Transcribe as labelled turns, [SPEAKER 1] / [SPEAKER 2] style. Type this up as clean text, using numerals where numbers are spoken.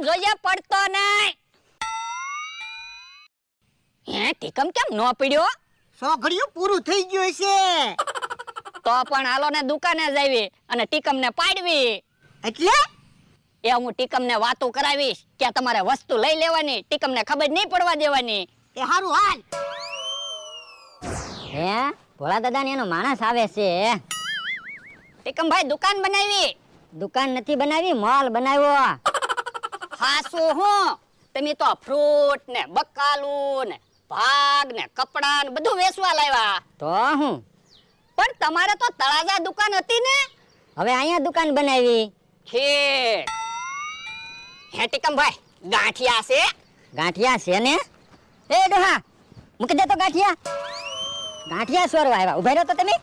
[SPEAKER 1] જોઈએ પડતો નહીં. હે ટીકમ કેમ નો પડ્યો?
[SPEAKER 2] સોઘડિયું પૂરું થઈ ગયું છે.
[SPEAKER 1] તો પણ હાલો ને દુકાને જાવી અને ટીકમ ને પાડવી.
[SPEAKER 2] એટલે
[SPEAKER 1] એ હું ટીકમ ને વાતો કરાવીશ કે તમારે વસ્તુ લઈ લેવાની, ટીકમ ને ખબર નહીં પડવા દેવાની.
[SPEAKER 2] એ હારું હાલ.
[SPEAKER 3] હે ભોળા દાદા ને એનો માણસ આવે છે.
[SPEAKER 1] ટીકમ ભાઈ દુકાન બનાવી.
[SPEAKER 3] દુકાન નથી બનાવી, મોલ બનાવ્યો.
[SPEAKER 1] હાસુ હું તમે તો ફ્રૂટ ને બકાલું ને ભાગ ને કપડા ને બધું વેચવા લાવ્યા.
[SPEAKER 3] તો હું
[SPEAKER 1] પણ તમારે તો તળાજા દુકાન હતી ને.
[SPEAKER 3] હવે અહીંયા દુકાન બનાવી.
[SPEAKER 1] હે ટીકમ ભાઈ ગાંઠિયા છે?
[SPEAKER 3] ગાંઠિયા છે ને. એ ડોહા મૂકી દે તો ગાંઠિયા. ગાંઠિયા સોરવા આવ્યા. ઉભા રહ્યો તો તમે.